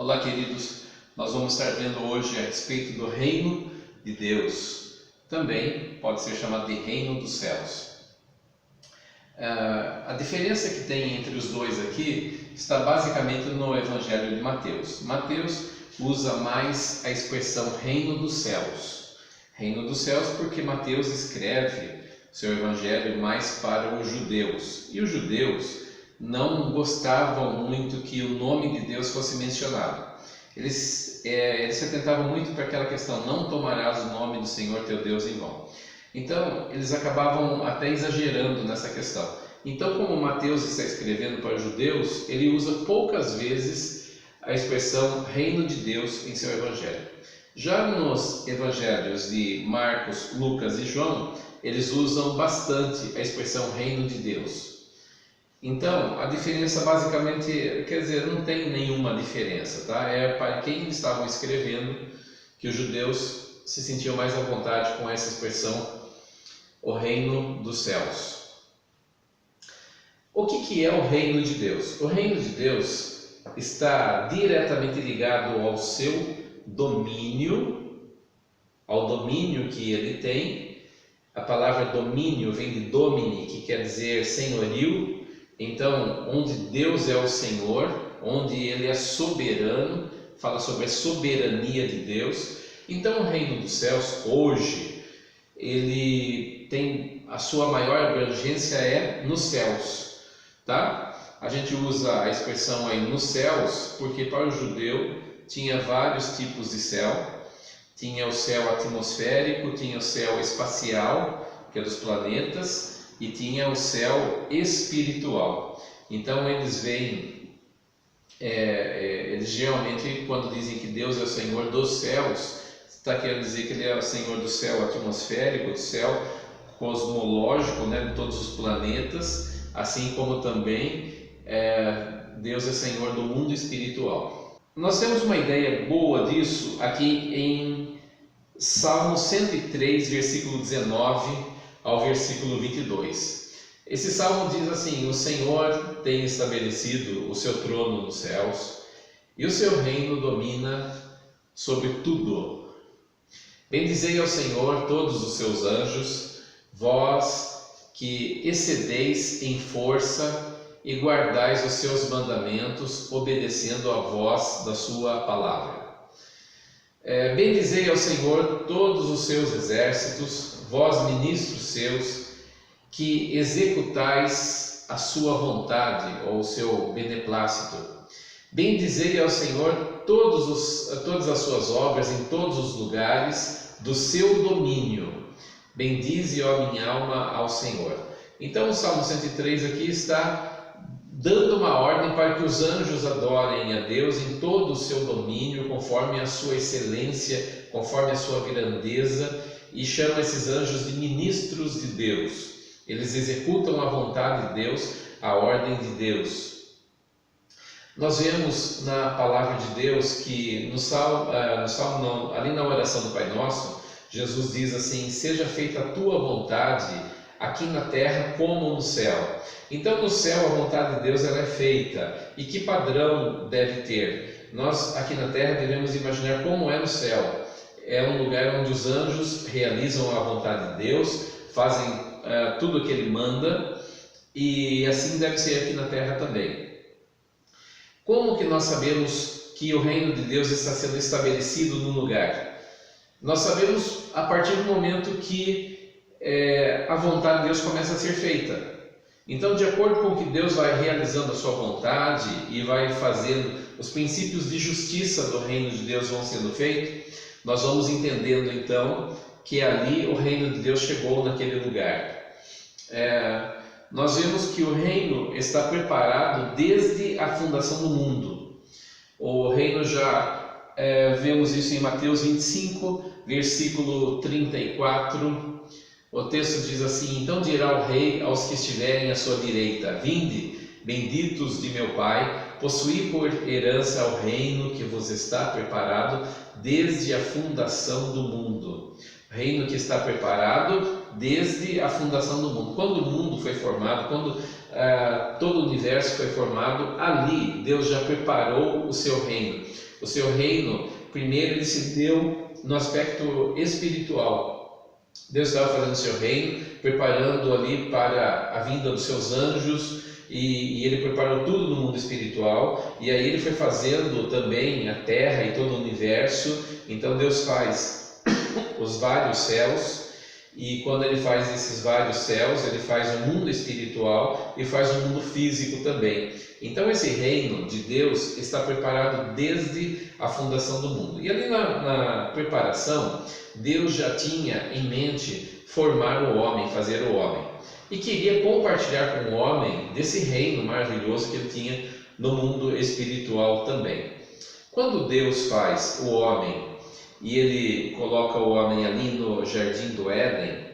Olá, queridos. Nós vamos estar vendo hoje a respeito do reino de Deus. Também pode ser chamado de reino dos céus. A diferença que tem entre os dois aqui está basicamente no Evangelho de Mateus. Mateus usa mais a expressão reino dos céus. Reino dos céus porque Mateus escreve seu Evangelho mais para os judeus. E os judeus não gostavam muito que o nome de Deus fosse mencionado. Eles se atentavam muito para aquela questão: não tomarás o nome do Senhor teu Deus em vão. Então eles acabavam até exagerando nessa questão. Então, como Mateus está escrevendo para os judeus, ele usa poucas vezes a expressão reino de Deus em seu Evangelho. Já nos Evangelhos de Marcos, Lucas e João, eles usam bastante a expressão reino de Deus. Então, a diferença basicamente, quer dizer, não tem nenhuma diferença, tá? É para quem estavam escrevendo que os judeus se sentiam mais à vontade com essa expressão, o reino dos céus. O que é o reino de Deus? O reino de Deus está diretamente ligado ao seu domínio, ao domínio que ele tem. A palavra domínio vem de domini, que quer dizer senhorio. Então, onde Deus é o Senhor, onde Ele é soberano, fala sobre a soberania de Deus. Então, o reino dos céus, hoje, ele tem a sua maior abrangência nos céus, tá? A gente usa a expressão aí nos céus, porque para o judeu tinha vários tipos de céu. Tinha o céu atmosférico, tinha o céu espacial, que é dos planetas, e tinha o céu espiritual. Então eles veem, eles geralmente, quando dizem que Deus é o Senhor dos céus, está querendo dizer que Ele é o Senhor do céu atmosférico, do céu cosmológico, né, de todos os planetas, assim como também Deus é Senhor do mundo espiritual. Nós temos uma ideia boa disso aqui em Salmo 103, versículo 19 ao versículo 22. Esse salmo diz assim: o Senhor tem estabelecido o seu trono nos céus e o seu reino domina sobre tudo. Bendizei ao Senhor todos os seus anjos, vós que excedeis em força e guardais os seus mandamentos, obedecendo à voz da sua palavra. Bendizei ao Senhor todos os seus exércitos, vós ministros seus, que executais a sua vontade ou o seu beneplácito. Bendizei ao Senhor todas as suas obras em todos os lugares do seu domínio. Bendize, ó minha alma, ao Senhor. Então o Salmo 103 aqui está dando uma ordem para que os anjos adorem a Deus em todo o seu domínio, conforme a sua excelência, conforme a sua grandeza, e chama esses anjos de ministros de Deus. Eles executam a vontade de Deus, a ordem de Deus. Nós vemos na palavra de Deus que ali na oração do Pai Nosso, Jesus diz assim: seja feita a tua vontade, aqui na terra como no céu. Então no céu a vontade de Deus ela é feita. E que padrão deve ter? Nós aqui na terra devemos imaginar como é no céu. É um lugar onde os anjos realizam a vontade de Deus, fazem tudo o que Ele manda, e assim deve ser aqui na terra também. Como que nós sabemos que o reino de Deus está sendo estabelecido no lugar? Nós sabemos a partir do momento que a vontade de Deus começa a ser feita. Então, de acordo com o que Deus vai realizando a sua vontade e vai fazendo, os princípios de justiça do reino de Deus vão sendo feitos, nós vamos entendendo então que ali o reino de Deus chegou naquele lugar. Nós vemos que o reino está preparado desde a fundação do mundo. O reino já vemos isso em Mateus 25, versículo 34. O texto diz assim: então dirá o rei aos que estiverem à sua direita: vinde, benditos de meu Pai, possuí por herança o reino que vos está preparado desde a fundação do mundo. Reino que está preparado desde a fundação do mundo. Quando o mundo foi formado, quando todo o universo foi formado, ali Deus já preparou o seu reino. O seu reino, primeiro, ele se deu no aspecto espiritual. Deus estava fazendo o seu reino, preparando ali para a vinda dos seus anjos, e ele preparou tudo no mundo espiritual, e aí ele foi fazendo também a terra e todo o universo. Então Deus faz os vários céus, e quando ele faz esses vários céus, ele faz o mundo espiritual e faz o mundo físico também. Então esse reino de Deus está preparado desde a fundação do mundo. E ali na preparação, Deus já tinha em mente formar o homem, fazer o homem. E queria compartilhar com o homem desse reino maravilhoso que ele tinha no mundo espiritual também. Quando Deus faz o homem e ele coloca o homem ali no jardim do Éden,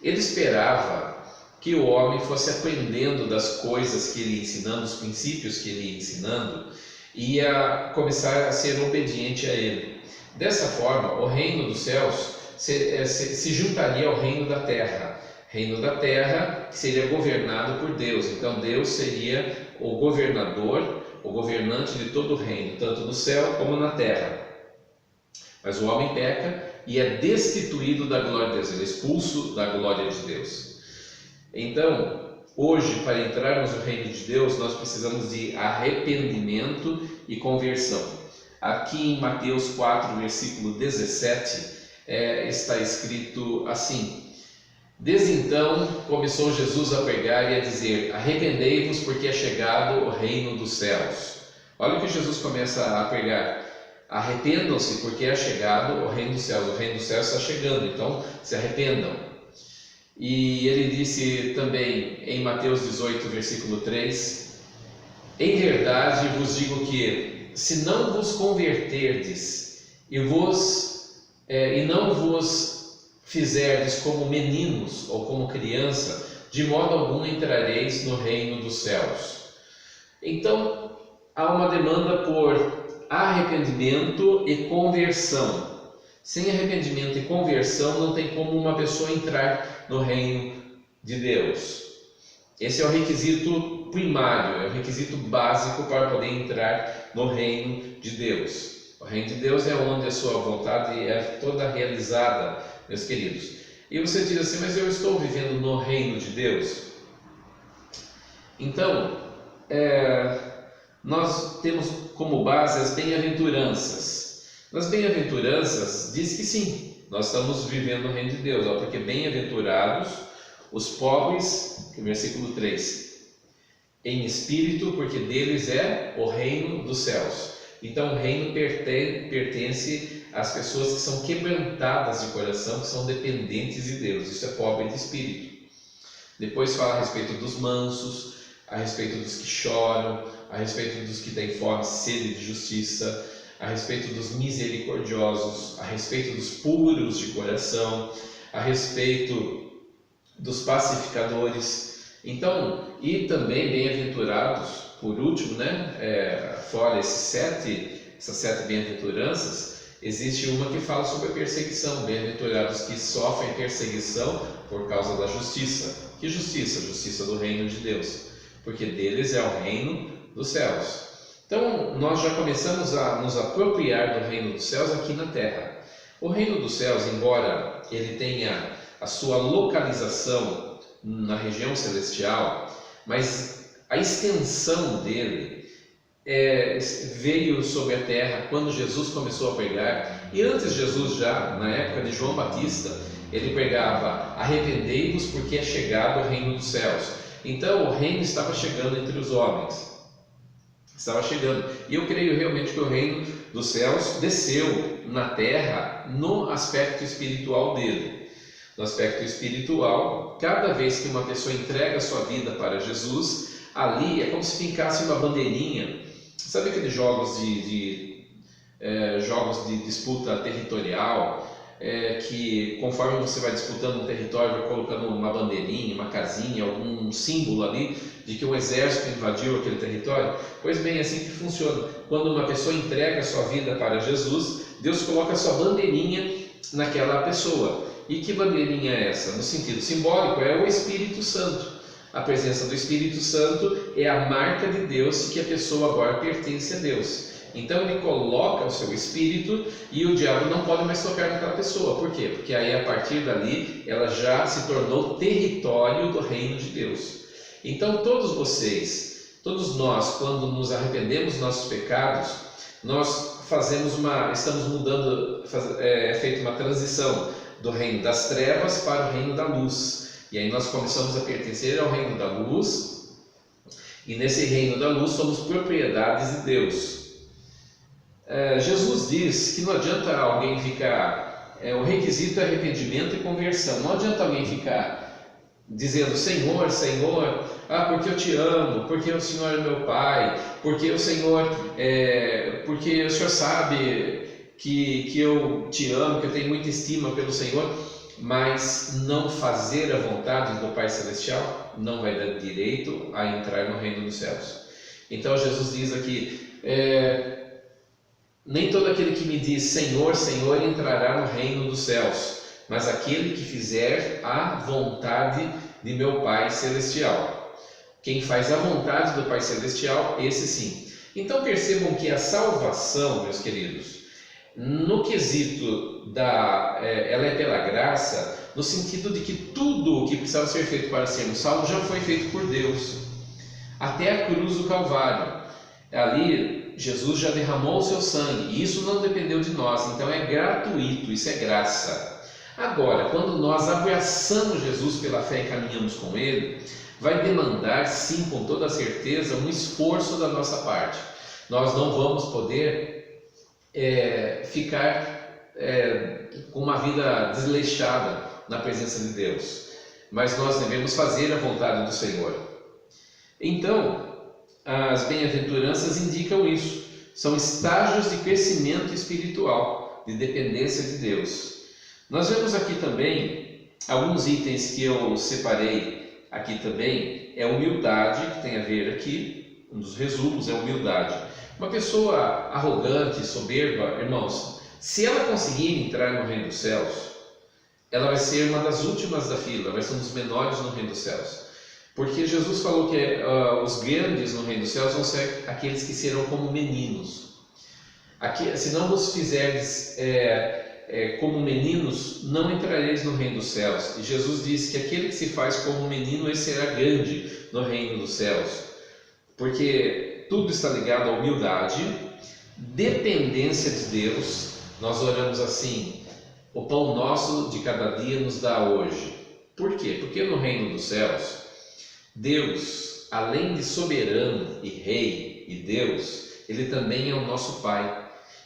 ele esperava que o homem fosse aprendendo das coisas que ele ia ensinando, dos princípios que ele ia ensinando, e ia começar a ser obediente a ele. Dessa forma, o reino dos céus se juntaria ao reino da terra. Reino da terra que seria governado por Deus. Então Deus seria o governador, o governante de todo o reino, tanto no céu como na terra. Mas o homem peca e é destituído da glória de Deus, ele é expulso da glória de Deus. Então, hoje, para entrarmos no reino de Deus, nós precisamos de arrependimento e conversão. Aqui em Mateus 4, versículo 17, está escrito assim: desde então começou Jesus a pregar e a dizer: arrependei-vos, porque é chegado o reino dos céus. Olha o que Jesus começa a pregar: arrependam-se, porque é chegado o reino dos céus. O reino dos céus está chegando, então se arrependam. E ele disse também em Mateus 18, versículo 3: em verdade vos digo que, se não vos converterdes e não vos fizerdes como meninos ou como criança, de modo algum entrareis no reino dos céus. Então há uma demanda por arrependimento e conversão. Sem arrependimento e conversão não tem como uma pessoa entrar no reino de Deus. Esse é o requisito primário, é o requisito básico para poder entrar no reino de Deus. O reino de Deus é onde a sua vontade é toda realizada, meus queridos. E você diz assim: mas eu estou vivendo no reino de Deus? Então, nós temos como base as bem-aventuranças. Nas bem-aventuranças diz que sim, nós estamos vivendo no reino de Deus, porque bem-aventurados os pobres, versículo 3, em espírito, porque deles é o reino dos céus. Então o reino pertence às pessoas que são quebrantadas de coração, que são dependentes de Deus. Isso é pobre de espírito. Depois fala a respeito dos mansos, a respeito dos que choram, a respeito dos que têm fome e sede de justiça, a respeito dos misericordiosos, a respeito dos puros de coração, a respeito dos pacificadores. Então, e também bem-aventurados, por último, fora essas sete bem-aventuranças, existe uma que fala sobre a perseguição. Bem-aventurados que sofrem perseguição por causa da justiça. Que justiça? Justiça do reino de Deus, porque deles é o reino dos céus. Então, nós já começamos a nos apropriar do reino dos céus aqui na terra. O reino dos céus, embora ele tenha a sua localização na região celestial, mas a extensão dele veio sobre a terra quando Jesus começou a pregar. E antes Jesus, já na época de João Batista, ele pregava: arrependei-vos, porque é chegado o reino dos céus. Então o reino estava chegando entre os homens, estava chegando. E eu creio realmente que o reino dos céus desceu na terra no aspecto espiritual dele. No aspecto espiritual, cada vez que uma pessoa entrega a sua vida para Jesus, ali é como se fincasse uma bandeirinha. Sabe aqueles jogos de disputa territorial, que conforme você vai disputando um território, vai colocando uma bandeirinha, uma casinha, algum símbolo ali de que um exército invadiu aquele território? Pois bem, é assim que funciona. Quando uma pessoa entrega a sua vida para Jesus, Deus coloca a sua bandeirinha naquela pessoa. E que bandeirinha é essa? No sentido simbólico, é o Espírito Santo. A presença do Espírito Santo é a marca de Deus que a pessoa agora pertence a Deus. Então ele coloca o seu espírito e o diabo não pode mais tocar naquela pessoa. Por quê? Porque aí a partir dali ela já se tornou território do reino de Deus. Então todos vocês, todos nós, quando nos arrependemos dos nossos pecados, nós estamos mudando, é feita uma transição do reino das trevas para o reino da luz. E aí nós começamos a pertencer ao reino da luz, e nesse reino da luz somos propriedades de Deus. Jesus diz que não adianta alguém ficar, o requisito é arrependimento e conversão. Não adianta alguém ficar dizendo: Senhor, Senhor, porque eu te amo, porque o Senhor é meu Pai, porque o Senhor, porque o Senhor sabe que eu te amo, que eu tenho muita estima pelo Senhor, mas não fazer a vontade do Pai Celestial não vai dar direito a entrar no reino dos céus. Então Jesus diz aqui: nem todo aquele que me diz Senhor, Senhor entrará no reino dos céus, mas aquele que fizer a vontade de meu Pai Celestial. Quem faz a vontade do Pai Celestial, esse sim. Então percebam que a salvação, meus queridos, no quesito ela é pela graça, no sentido de que tudo o que precisava ser feito para sermos salvos já foi feito por Deus, até a cruz do Calvário. Ali Jesus já derramou o seu sangue, e isso não dependeu de nós, então é gratuito, isso é graça. Agora, quando nós abraçamos Jesus pela fé e caminhamos com Ele, vai demandar, sim, com toda certeza, um esforço da nossa parte. Nós não vamos poder ficar com uma vida desleixada na presença de Deus, mas nós devemos fazer a vontade do Senhor. Então, as bem-aventuranças indicam isso, são estágios de crescimento espiritual, de dependência de Deus. Nós vemos aqui também alguns itens que eu separei aqui também. É humildade, que tem a ver aqui, um dos resumos é humildade. Uma pessoa arrogante, soberba, irmãos, se ela conseguir entrar no reino dos céus, ela vai ser uma das últimas da fila, vai ser um dos menores no reino dos céus. Porque Jesus falou que os grandes no reino dos céus vão ser aqueles que serão como meninos. Aqui, se não vos fizerdes como meninos, não entrareis no reino dos céus. E Jesus disse que aquele que se faz como menino, esse será grande no reino dos céus. Porque tudo está ligado à humildade, dependência de Deus. Nós oramos assim: o pão nosso de cada dia nos dá hoje. Por quê? Porque no reino dos céus, Deus, além de soberano e rei e Deus, Ele também é o nosso Pai.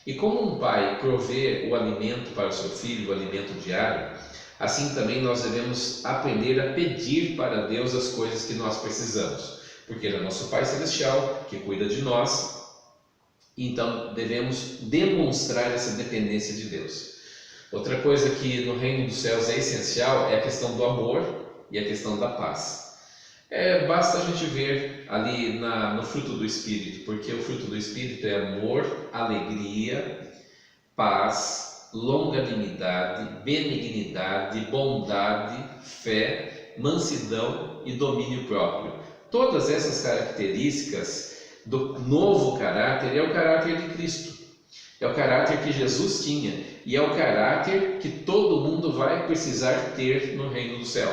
E como um pai provê o alimento para o seu filho, o alimento diário, assim também nós devemos aprender a pedir para Deus as coisas que nós precisamos, porque Ele é nosso Pai Celestial, que cuida de nós, então devemos demonstrar essa dependência de Deus. Outra coisa que no reino dos céus é essencial é a questão do amor e a questão da paz. Basta a gente ver ali no fruto do Espírito, porque o fruto do Espírito é amor, alegria, paz, longanimidade, benignidade, bondade, fé, mansidão e domínio próprio. Todas essas características do novo caráter é o caráter de Cristo, é o caráter que Jesus tinha e é o caráter que todo mundo vai precisar ter no reino do céu.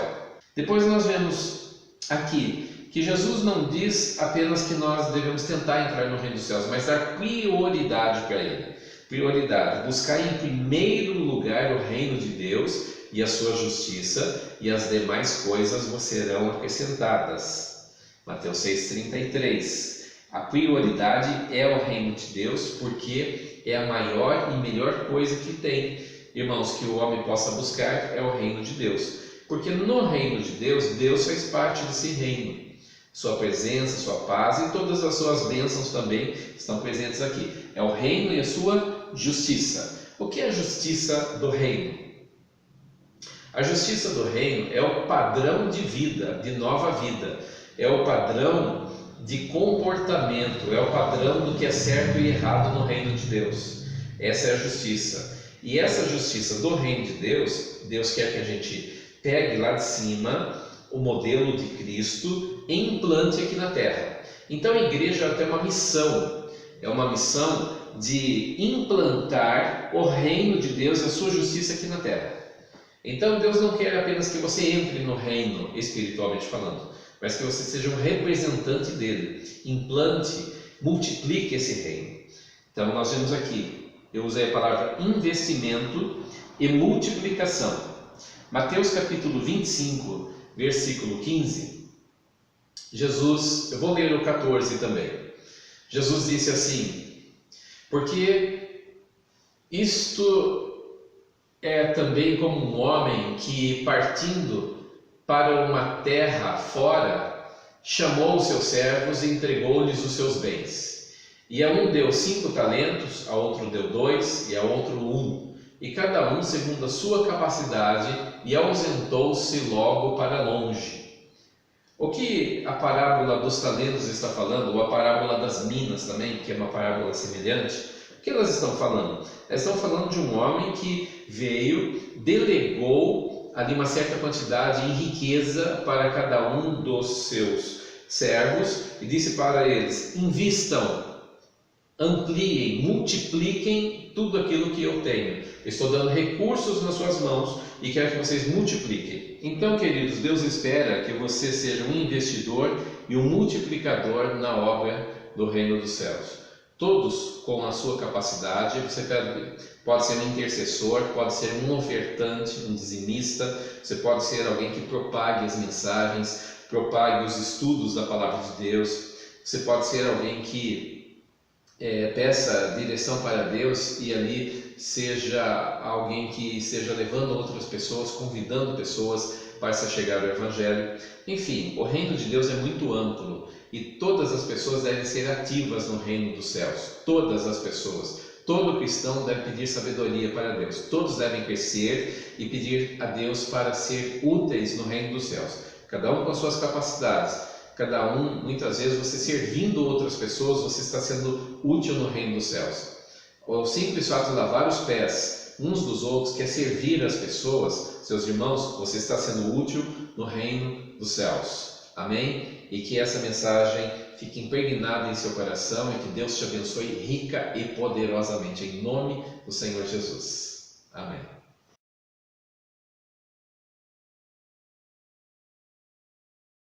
Depois nós vemos aqui que Jesus não diz apenas que nós devemos tentar entrar no reino dos céus, mas dar prioridade para Ele. Prioridade, buscar em primeiro lugar o reino de Deus e a sua justiça, e as demais coisas vos serão acrescentadas. Mateus 6,33. A prioridade é o reino de Deus, porque é a maior e melhor coisa que tem, irmãos, que o homem possa buscar, é o reino de Deus. Porque no reino de Deus, Deus faz parte desse reino. Sua presença, sua paz e todas as suas bênçãos também estão presentes aqui. É o reino e a sua justiça. O que é a justiça do reino? A justiça do reino é o padrão de vida, de nova vida. É o padrão de comportamento, é o padrão do que é certo e errado no reino de Deus. Essa é a justiça. E essa justiça do reino de Deus, Deus quer que a gente pegue lá de cima o modelo de Cristo e implante aqui na terra. Então a igreja tem uma missão, é uma missão de implantar o reino de Deus e a sua justiça aqui na terra. Então Deus não quer apenas que você entre no reino espiritualmente falando, mas que você seja um representante dele, implante, multiplique esse reino. Então nós vemos aqui, eu usei a palavra investimento e multiplicação. Mateus capítulo 25, versículo 15, Jesus, eu vou ler o 14 também. Jesus disse assim: porque isto é também como um homem que, partindo para uma terra fora, chamou os seus servos e entregou-lhes os seus bens. E a um deu 5 talentos, a outro deu 2 e a outro 1, e cada um segundo a sua capacidade, e ausentou-se logo para longe. O que a parábola dos talentos está falando, ou a parábola das minas também, que é uma parábola semelhante, o que elas estão falando? Elas estão falando de um homem que veio, delegou ali uma certa quantidade em riqueza para cada um dos seus servos e disse para eles: invistam, ampliem, multipliquem tudo aquilo que eu tenho. Estou dando recursos nas suas mãos e quero que vocês multipliquem. Então, queridos, Deus espera que você seja um investidor e um multiplicador na obra do reino dos céus. Todos com a sua capacidade. Você pode ser um intercessor, pode ser um ofertante, um dizimista, você pode ser alguém que propague as mensagens, propague os estudos da palavra de Deus, você pode ser alguém que peça direção para Deus e ali seja alguém que esteja levando outras pessoas, convidando pessoas para se chegar ao Evangelho. Enfim, o reino de Deus é muito amplo e todas as pessoas devem ser ativas no reino dos céus. Todas as pessoas. Todo cristão deve pedir sabedoria para Deus. Todos devem crescer e pedir a Deus para ser úteis no reino dos céus. Cada um com as suas capacidades. Cada um, muitas vezes, você servindo outras pessoas, você está sendo útil no reino dos céus. O simples fato de lavar os pés uns dos outros, que é servir as pessoas, seus irmãos, você está sendo útil no reino dos céus. Amém? E que essa mensagem fique impregnada em seu coração e que Deus te abençoe rica e poderosamente, em nome do Senhor Jesus. Amém.